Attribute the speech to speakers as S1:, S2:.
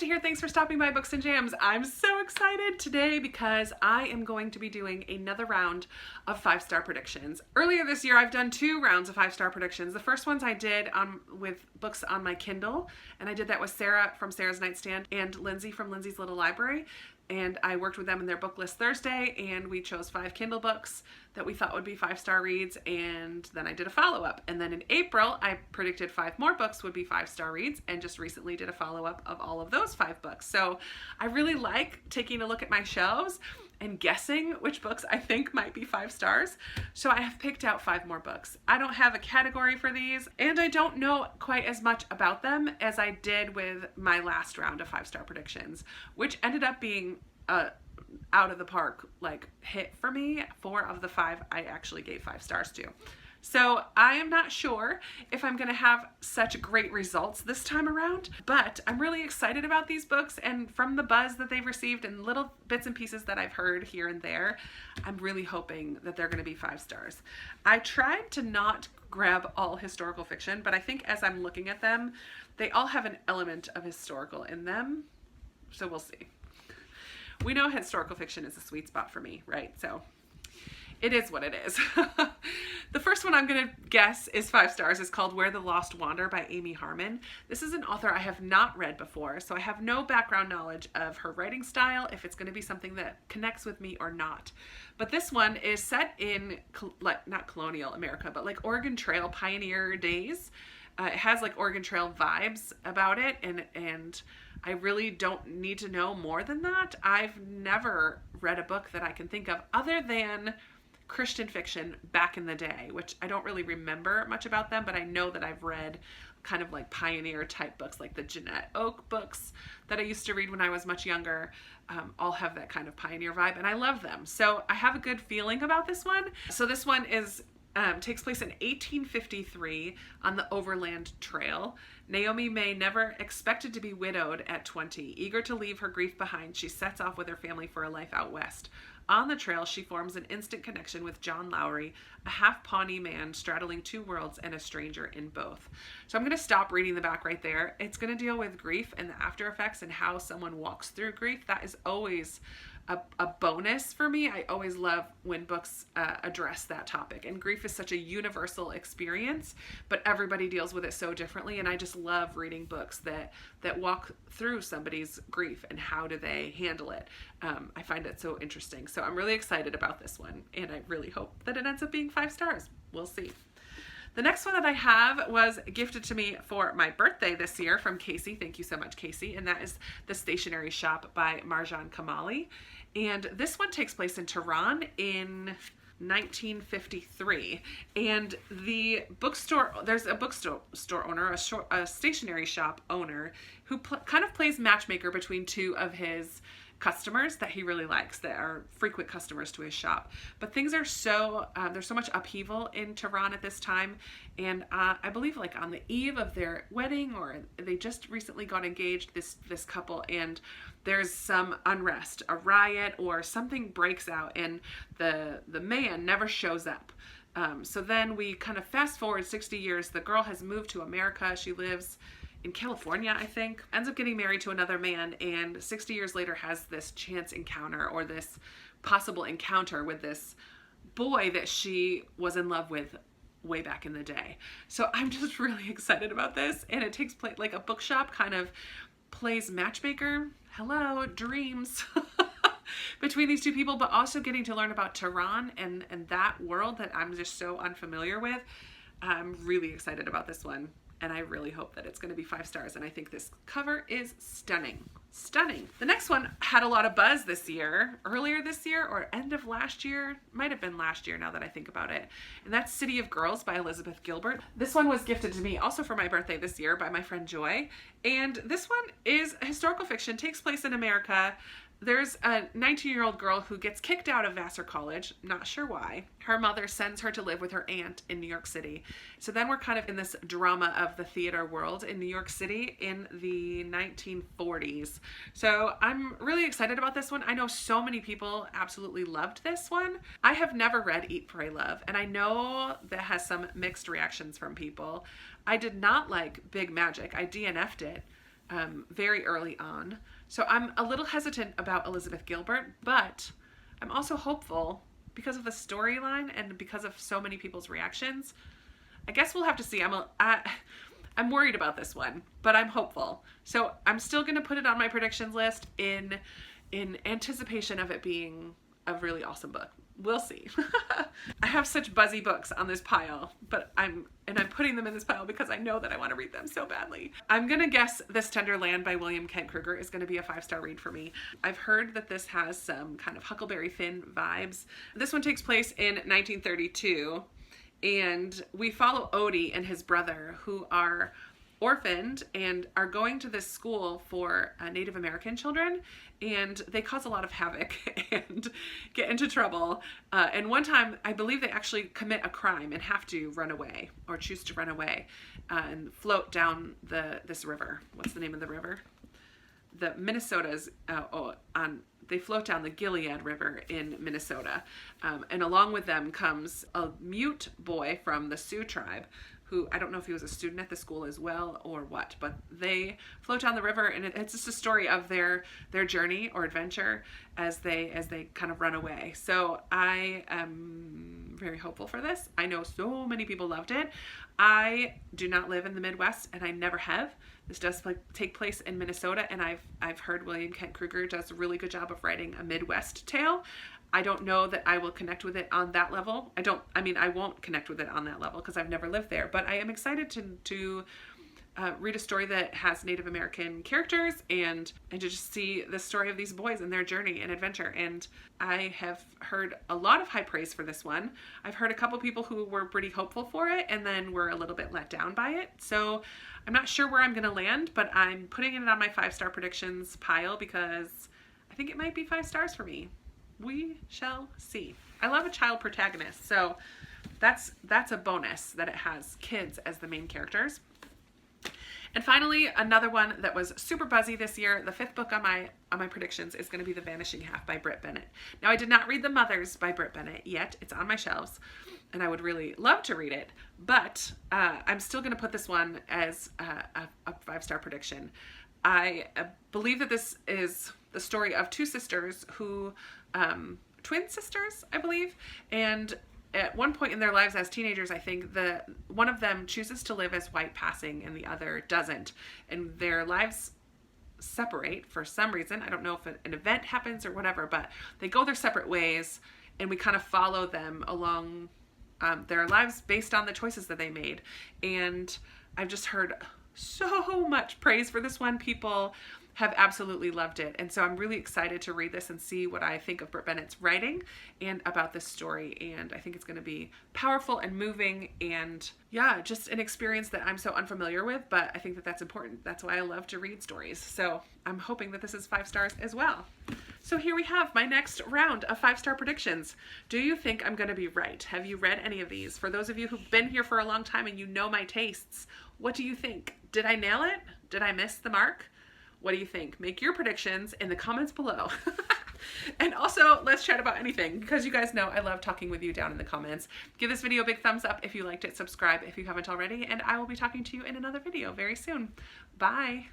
S1: here. Thanks for stopping by Books and Jams. I'm so excited today because I am going to be doing another round of 5-star predictions. Earlier this year, I've done 2 rounds of 5-star predictions. The first ones I did with books on my Kindle, and I did that with Sarah from Sarah's Nightstand and Lindsay from Lindsay's Little Library. And I worked with them in their book list Thursday, and we chose 5 Kindle books that we thought would be 5-star reads, and then I did a follow-up. And then in April, I predicted 5 more books would be 5-star reads, and just recently did a follow-up of all of those 5 books. So I really like taking a look at my shelves and guessing which books I think might be 5 stars. So I have picked out 5 more books. I don't have a category for these, and I don't know quite as much about them as I did with my last round of 5-star predictions, which ended up being out of the park hit for me. 4 of the 5 I actually gave 5 stars to. So I am not sure if I'm going to have such great results this time around, but I'm really excited about these books, and from the buzz that they've received and little bits and pieces that I've heard here and there, I'm really hoping that they're going to be 5 stars. I tried to not grab all historical fiction, but I think as I'm looking at them, they all have an element of historical in them, so we'll see. We know historical fiction is a sweet spot for me, right? So it is what it is. The first one I'm going to guess is 5 stars. It's called Where the Lost Wander by Amy Harmon. This is an author I have not read before, so I have no background knowledge of her writing style, if it's going to be something that connects with me or not. But this one is set in, not colonial America, but like Oregon Trail pioneer days. It has like Oregon Trail vibes about it, and I really don't need to know more than that. I've never read a book that I can think of other than Christian fiction back in the day, which I don't really remember much about them, but I know that I've read kind of like pioneer type books, like the Jeanette Oak books that I used to read when I was much younger. All have that kind of pioneer vibe, and I love them. So I have a good feeling about this one. So this one takes place in 1853 on the Overland Trail. Naomi May never expected to be widowed at 20. Eager to leave her grief behind, she sets off with her family for a life out west. On the trail, she forms an instant connection with John Lowry, a half-Pawnee man straddling 2 worlds and a stranger in both. So I'm going to stop reading the back right there. It's going to deal with grief and the after effects and how someone walks through grief. That is always a bonus for me. I always love when books address that topic, and grief is such a universal experience, but everybody deals with it so differently, and I just love reading books that walk through somebody's grief and how do they handle it. I find it so interesting. So I'm really excited about this one, and I really hope that it ends up being 5 stars. We'll see. The next one that I have was gifted to me for my birthday this year from Casey. Thank you so much, Casey. And that is The Stationery Shop by Marjan Kamali. And this one takes place in Tehran in 1953. And the bookstore, there's a bookstore owner, a stationery shop owner, who kind of plays matchmaker between 2 of his customers that he really likes, that are frequent customers to his shop. But things are so there's so much upheaval in Tehran at this time, and I believe like on the eve of their wedding, or they just recently got engaged, this couple, and there's some unrest, a riot, or something breaks out, and the man never shows up. So then we kind of fast forward 60 years. The girl has moved to America. She lives in California, I think, ends up getting married to another man, and 60 years later has this chance encounter, or this possible encounter with this boy that she was in love with way back in the day. So I'm just really excited about this, and it takes place like a bookshop kind of plays matchmaker. Hello, dreams. Between these 2 people, but also getting to learn about Tehran and that world that I'm just so unfamiliar with. I'm really excited about this one, and I really hope that it's going to be 5 stars, and I think this cover is stunning. Stunning. The next one had a lot of buzz this year, earlier this year or end of last year, might have been last year now that I think about it, and that's City of Girls by Elizabeth Gilbert. This one was gifted to me also for my birthday this year by my friend Joy, and this one is historical fiction, takes place in America. There's a 19-year-old girl who gets kicked out of Vassar College, not sure why. Her mother sends her to live with her aunt in New York City. So then we're kind of in this drama of the theater world in New York City in the 1940s. So I'm really excited about this one. I know so many people absolutely loved this one. I have never read Eat, Pray, Love, and I know that has some mixed reactions from people. I did not like Big Magic. I DNF'd it. very early on. So I'm a little hesitant about Elizabeth Gilbert, but I'm also hopeful because of the storyline and because of so many people's reactions. I guess we'll have to see. I'm worried about this one, but I'm hopeful. So I'm still going to put it on my predictions list in anticipation of it being a really awesome book. We'll see. I have such buzzy books on this pile, but I'm putting them in this pile because I know that I want to read them so badly. I'm gonna guess This Tender Land by William Kent Kruger is gonna be a 5-star read for me. I've heard that this has some kind of Huckleberry Finn vibes. This one takes place in 1932, and we follow Odie and his brother, who are orphaned and are going to this school for Native American children, and they cause a lot of havoc and get into trouble. And one time, I believe they actually commit a crime and have to run away, or choose to run away, and float down this river. What's the name of the river? The Minnesota's they float down the Gilead River in Minnesota. And along with them comes a mute boy from the Sioux tribe, who, I don't know if he was a student at the school as well or what, but they float down the river, and it's just a story of their journey or adventure as they kind of run away. So I am very hopeful for this. I know so many people loved it. I do not live in the Midwest, and I never have. This does take place in Minnesota, and I've heard William Kent Kruger does a really good job of writing a Midwest tale. I don't know that I will connect with it on that level. I won't connect with it on that level because I've never lived there, but I am excited to read a story that has Native American characters and to just see the story of these boys and their journey and adventure. And I have heard a lot of high praise for this one. I've heard a couple people who were pretty hopeful for it and then were a little bit let down by it. So I'm not sure where I'm going to land, but I'm putting it on my 5-star predictions pile because I think it might be 5 stars for me. We shall see. I love a child protagonist, so that's a bonus that it has kids as the main characters. And finally, another one that was super buzzy this year, the 5th book on my predictions, is going to be The Vanishing Half by Britt Bennett. Now, I did not read The Mothers by Britt Bennett yet. It's on my shelves, and I would really love to read it, but I'm still going to put this one as a 5-star prediction. I believe that this is the story of two sisters who, twin sisters, I believe, and at one point in their lives as teenagers, I think one of them chooses to live as white passing and the other doesn't, and their lives separate for some reason. I don't know if an event happens or whatever, but they go their separate ways, and we kind of follow them along their lives based on the choices that they made. And I've just heard so much praise for this one. People have absolutely loved it. And so I'm really excited to read this and see what I think of Britt Bennett's writing and about this story. And I think it's going to be powerful and moving, and yeah, just an experience that I'm so unfamiliar with, but I think that that's important. That's why I love to read stories. So I'm hoping that this is 5 stars as well. So here we have my next round of 5-star predictions. Do you think I'm going to be right? Have you read any of these? For those of you who've been here for a long time and you know my tastes, what do you think? Did I nail it? Did I miss the mark? What do you think? Make your predictions in the comments below. And also, let's chat about anything, because you guys know I love talking with you down in the comments. Give this video a big thumbs up if you liked it, subscribe if you haven't already, and I will be talking to you in another video very soon. Bye!